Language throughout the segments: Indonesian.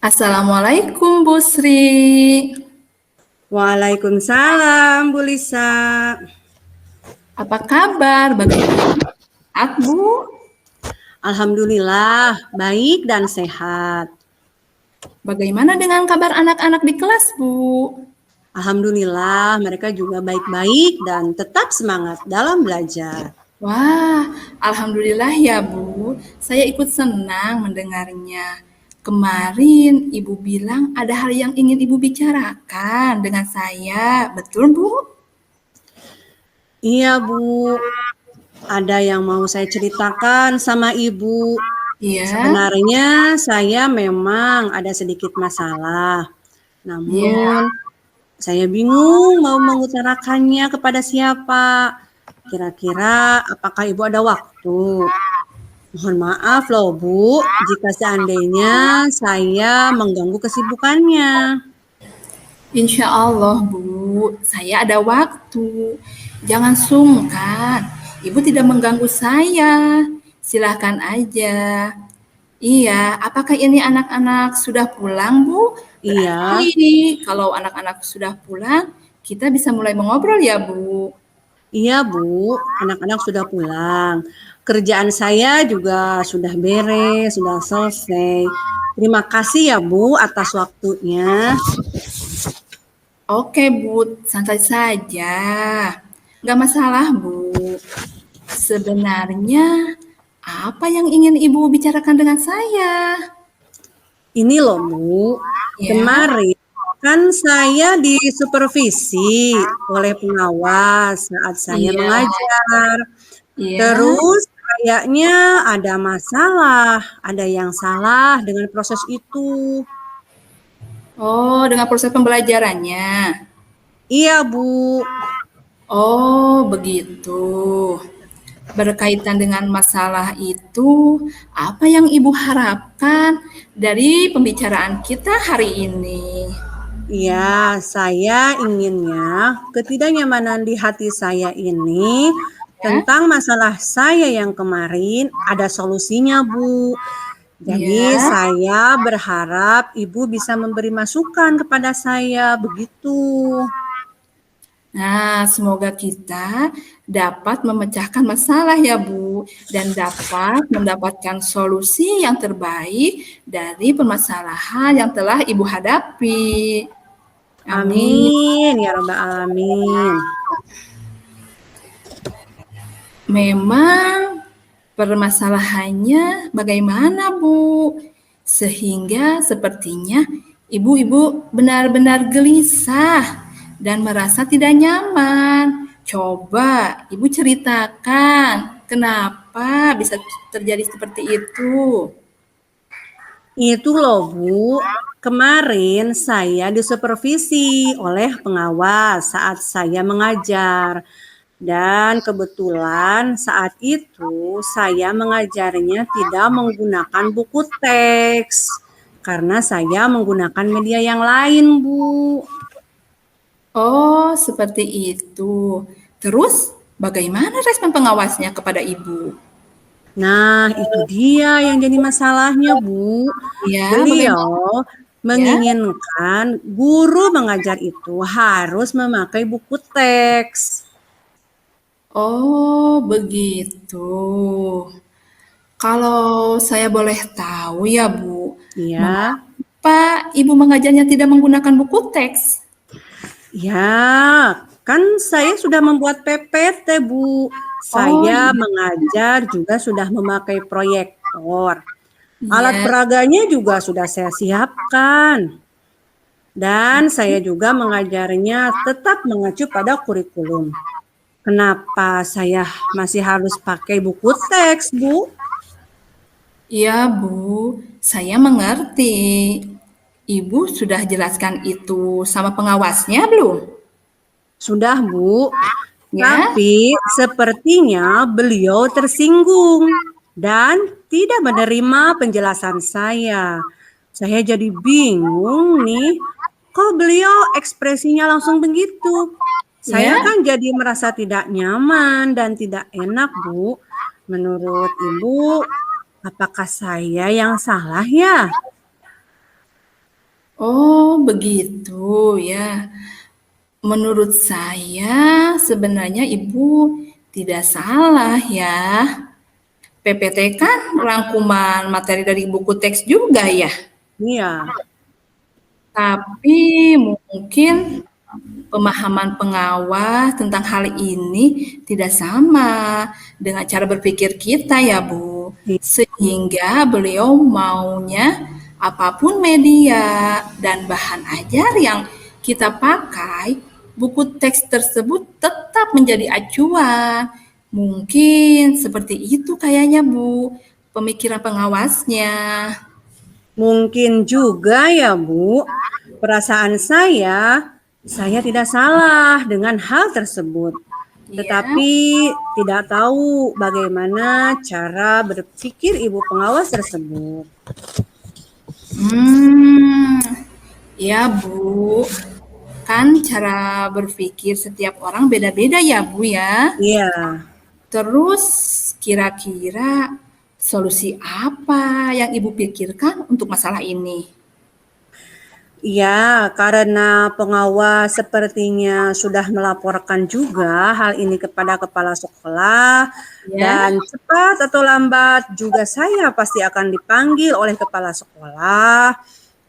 Assalamualaikum Bu Sri. Waalaikumsalam, Bu Lisa. Apa kabar? Bagaimana sehat, Bu? Alhamdulillah, baik dan sehat. Bagaimana dengan kabar anak-anak di kelas, Bu? Alhamdulillah, mereka juga baik-baik dan tetap semangat dalam belajar. Wah, alhamdulillah ya, Bu. Saya ikut senang mendengarnya. Kemarin Ibu bilang ada hal yang ingin Ibu bicarakan dengan saya. Betul, Bu? Iya, Bu, ada yang mau saya ceritakan sama Ibu. Iya, Sebenarnya saya memang ada sedikit masalah, iya. namun saya bingung mau mengutarakannya kepada siapa. Kira-kira apakah Ibu ada waktu? Mohon maaf loh Bu, jika seandainya saya mengganggu kesibukannya. Insya Allah, Bu, saya ada waktu. Jangan sungkan. Ibu tidak mengganggu saya. Silahkan aja. Iya, apakah ini anak-anak sudah pulang, Bu? Iya, Berarti kalau anak-anak sudah pulang, kita bisa mulai mengobrol ya, Bu. iya Bu, anak-anak sudah pulang. Kerjaan saya juga sudah beres, sudah selesai. Terima kasih ya Bu atas waktunya. Oke, Bu, santai saja. Nggak masalah, Bu. Sebenarnya, apa yang ingin Ibu bicarakan dengan saya? Ini loh Bu, Ya, kemarin kan saya disupervisi oleh pengawas saat saya iya, mengajar. iya. Terus kayaknya ada masalah, ada yang salah dengan proses itu. Oh, dengan proses pembelajarannya. Iya, Bu. Oh, begitu. Berkaitan dengan masalah itu, apa yang Ibu harapkan dari pembicaraan kita hari ini? Iya, saya inginnya ketidaknyamanan di hati saya ini Ya, tentang masalah saya yang kemarin ada solusinya, Bu. Jadi ya. saya berharap Ibu bisa memberi masukan kepada saya, begitu. Nah, semoga kita dapat memecahkan masalah ya, Bu, dan dapat mendapatkan solusi yang terbaik dari permasalahan yang telah Ibu hadapi. Amin. Amin, ya Rabbal Alamin. Memang permasalahannya bagaimana, Bu? Sehingga sepertinya ibu-ibu benar-benar gelisah dan merasa tidak nyaman. Coba ibu ceritakan kenapa bisa terjadi seperti itu. Itu loh Bu, kemarin saya disupervisi oleh pengawas saat saya mengajar. Dan kebetulan saat itu saya mengajarnya tidak menggunakan buku teks. Karena saya menggunakan media yang lain, Bu. Oh, seperti itu. Terus bagaimana respon pengawasnya kepada ibu? Nah, itu dia yang jadi masalahnya, Bu. Ya, bagaimana Beliau ya? menginginkan guru mengajar itu harus memakai buku teks. Oh, begitu. Kalau saya boleh tahu ya, Bu, Ya, mengapa Ibu mengajarnya tidak menggunakan buku teks? ya, kan saya sudah membuat PPT, Bu. Oh, Saya mengajar juga sudah memakai proyektor. Alat iya. peraganya juga sudah saya siapkan. Dan saya juga mengajarnya tetap mengacu pada kurikulum. Kenapa saya masih harus pakai buku teks, Bu? Iya, Bu. Saya mengerti. Ibu sudah jelaskan itu sama pengawasnya belum? Sudah, Bu. Ya? Tapi sepertinya beliau tersinggung dan tidak menerima penjelasan saya. Saya jadi bingung nih, kok beliau ekspresinya langsung begitu? Saya Ya? kan jadi merasa tidak nyaman dan tidak enak, Bu. Menurut Ibu, apakah saya yang salah ya? Oh, begitu ya. Menurut saya sebenarnya Ibu tidak salah ya. PPT kan rangkuman materi dari buku teks juga ya. Iya, Tapi mungkin pemahaman pengawas tentang hal ini tidak sama dengan cara berpikir kita ya Bu. Sehingga beliau maunya apapun media dan bahan ajar yang kita pakai, buku teks tersebut tetap menjadi acuan. Mungkin seperti itu kayaknya Bu, pemikiran pengawasnya. mungkin juga ya Bu. Perasaan saya tidak salah dengan hal tersebut. Ya. Tetapi tidak tahu bagaimana cara berpikir ibu pengawas tersebut. Hmm, ya Bu. Kan cara berpikir setiap orang beda-beda ya Bu ya. Iya, Terus kira-kira solusi apa yang Ibu pikirkan untuk masalah ini? iya, karena pengawas sepertinya sudah melaporkan juga hal ini kepada kepala sekolah Ya, dan cepat atau lambat juga saya pasti akan dipanggil oleh kepala sekolah.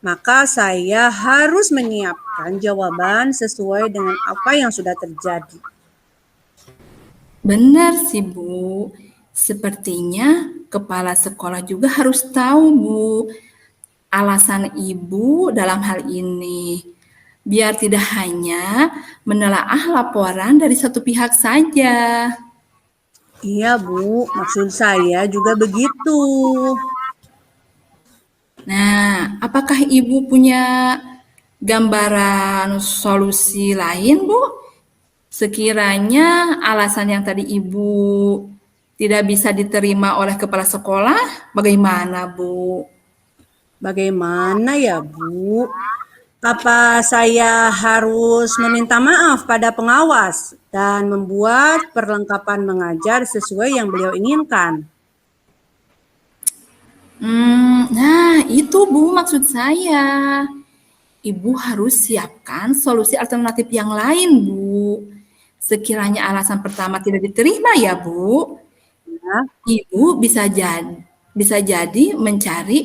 Maka saya harus menyiapkan jawaban sesuai dengan apa yang sudah terjadi. benar sih Bu. Sepertinya kepala sekolah juga harus tahu Bu alasan Ibu dalam hal ini. Biar tidak hanya menelaah laporan dari satu pihak saja. Iya, Bu, maksud saya juga begitu. Nah, apakah Ibu punya gambaran solusi lain, Bu? Sekiranya alasan yang tadi Ibu tidak bisa diterima oleh kepala sekolah, bagaimana, Bu? Bagaimana ya, Bu? Apa saya harus meminta maaf pada pengawas dan membuat perlengkapan mengajar sesuai yang beliau inginkan? Nah, itu Bu maksud saya. Ibu harus siapkan solusi alternatif yang lain, Bu. Sekiranya alasan pertama tidak diterima ya, Bu, Ya, Ibu bisa jadi mencari,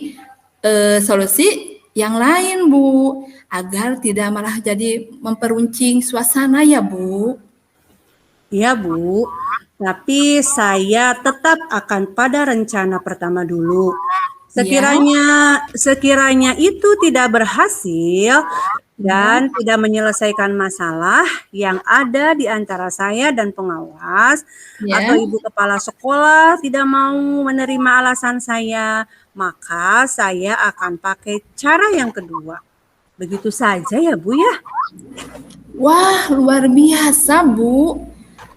solusi yang lain, Bu, agar tidak malah jadi memperuncing suasana ya, Bu. iya, Bu. Tapi saya tetap akan pada rencana pertama dulu. Ya, Sekiranya itu tidak berhasil ya, dan tidak menyelesaikan masalah yang ada di antara saya dan pengawas, atau ya. ibu kepala sekolah tidak mau menerima alasan saya, maka saya akan pakai cara yang kedua. Begitu saja ya, Bu ya? Wah, luar biasa, Bu.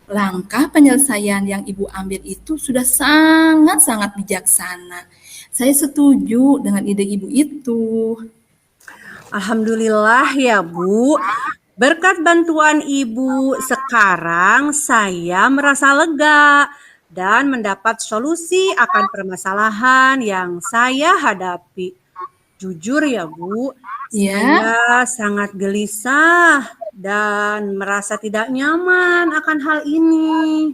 Langkah penyelesaian yang Ibu ambil itu sudah sangat-sangat bijaksana. Saya setuju dengan ide Ibu itu. Alhamdulillah ya, Bu. Berkat bantuan Ibu, sekarang saya merasa lega dan mendapat solusi akan permasalahan yang saya hadapi. Jujur ya, Bu, Ya, saya sangat gelisah dan merasa tidak nyaman akan hal ini.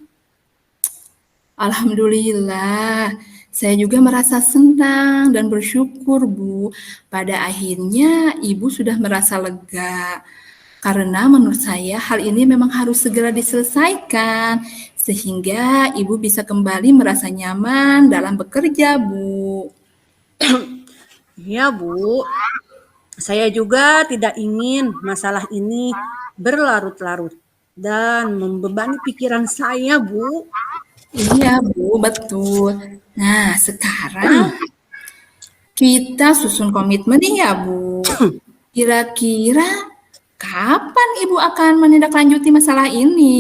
alhamdulillah. Saya juga merasa senang dan bersyukur, Bu. Pada akhirnya Ibu sudah merasa lega. Karena menurut saya hal ini memang harus segera diselesaikan sehingga Ibu bisa kembali merasa nyaman dalam bekerja, Bu. Iya, Bu. Saya juga tidak ingin masalah ini berlarut-larut dan membebani pikiran saya, Bu. Iya, Bu, betul. Nah, sekarang kita susun komitmen nih ya, Bu. Kira-kira kapan Ibu akan menindaklanjuti masalah ini?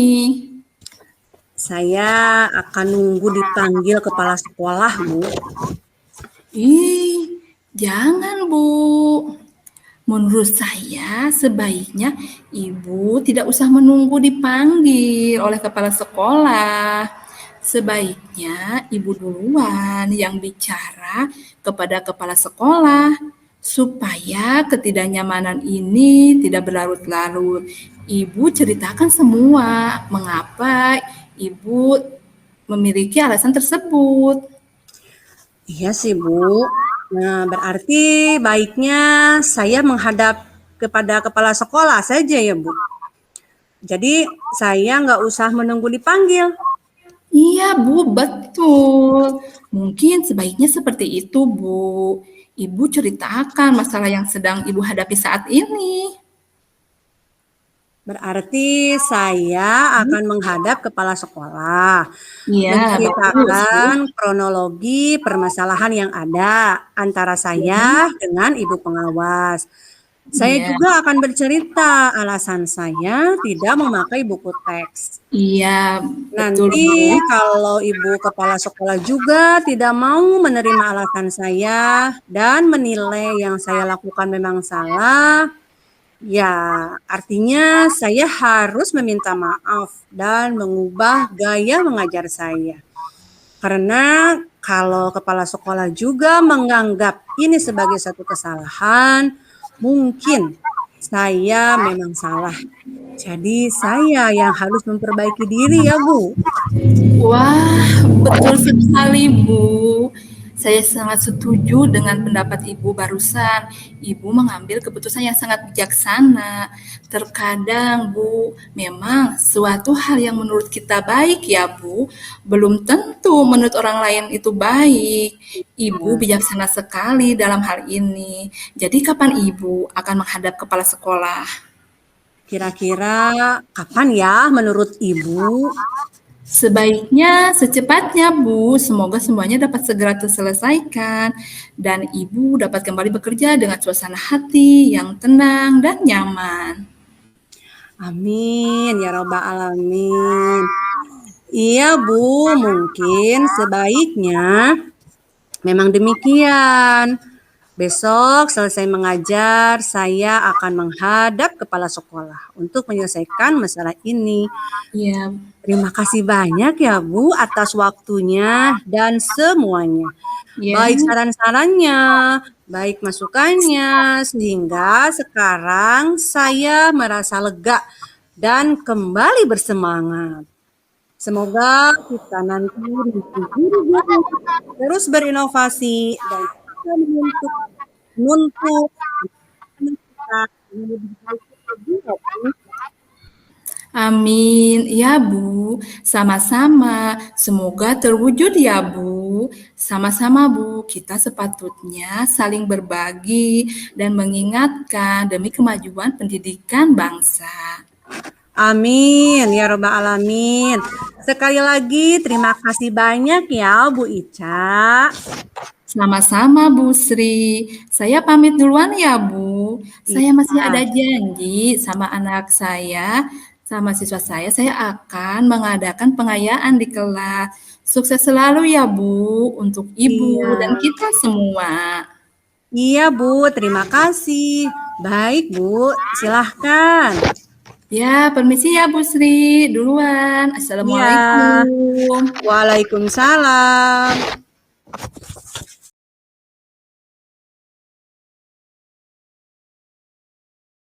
Saya akan nunggu dipanggil kepala sekolah, Bu. Ih, jangan, Bu. Menurut saya sebaiknya Ibu tidak usah menunggu dipanggil oleh kepala sekolah. Sebaiknya Ibu duluan yang bicara kepada kepala sekolah Supaya ketidaknyamanan ini tidak berlarut-larut, Ibu ceritakan semua mengapa Ibu memiliki alasan tersebut. Iya sih, Bu. Nah, berarti baiknya saya menghadap kepada kepala sekolah saja ya, Bu. Jadi saya nggak usah menunggu dipanggil. Iya, Bu, betul. Mungkin sebaiknya seperti itu, Bu. Ibu ceritakan masalah yang sedang Ibu hadapi saat ini. Berarti saya akan menghadap kepala sekolah, Iya, bagus, Bu. menceritakan kronologi permasalahan yang ada antara saya dengan ibu pengawas. Saya Iya, juga akan bercerita alasan saya tidak memakai buku teks. iya, betul, Nanti Bu. kalau ibu kepala sekolah juga tidak mau menerima alasan saya dan menilai yang saya lakukan memang salah, ya artinya saya harus meminta maaf dan mengubah gaya mengajar saya. Karena kalau kepala sekolah juga menganggap ini sebagai satu kesalahan, mungkin saya memang salah. Jadi saya yang harus memperbaiki diri ya, Bu. Wah, betul sekali, Bu. Saya sangat setuju dengan pendapat Ibu barusan. Ibu mengambil keputusan yang sangat bijaksana. Terkadang, Bu, memang suatu hal yang menurut kita baik ya, Bu, belum tentu menurut orang lain itu baik. Ibu Nah, bijaksana sekali dalam hal ini. Jadi kapan Ibu akan menghadap kepala sekolah? kira-kira kapan ya menurut Ibu? Sebaiknya secepatnya, Bu. Semoga semuanya dapat segera terselesaikan dan Ibu dapat kembali bekerja dengan suasana hati yang tenang dan nyaman. Amin ya robbal alamin. Iya, Bu, mungkin sebaiknya memang demikian. Besok selesai mengajar, saya akan menghadap kepala sekolah untuk menyelesaikan masalah ini. Ya, Terima kasih banyak ya, Bu, atas waktunya dan semuanya. ya, Baik saran-sarannya, baik masukannya, sehingga sekarang saya merasa lega dan kembali bersemangat. Semoga kita nanti menjadi guru-guru terus berinovasi dan bisa menuntut anak kita yang lebih baik lagi ya, Bu. amin. Ya, Bu. Sama-sama. Semoga terwujud ya, Bu. Sama-sama, Bu. Kita sepatutnya saling berbagi dan mengingatkan demi kemajuan pendidikan bangsa. Amin ya robbal alamin. Sekali lagi terima kasih banyak ya Bu Ica. Sama-sama, Bu Sri. Saya pamit duluan ya, Bu. Saya masih Iya. ada janji sama anak saya, sama siswa saya akan mengadakan pengayaan di kelas. Sukses selalu ya, Bu, untuk Ibu dan Iya. kita semua. Iya Bu, terima kasih. Baik Bu, silahkan. Ya, permisi ya, Bu Sri. Duluan. Iya. Assalamualaikum. Waalaikumsalam.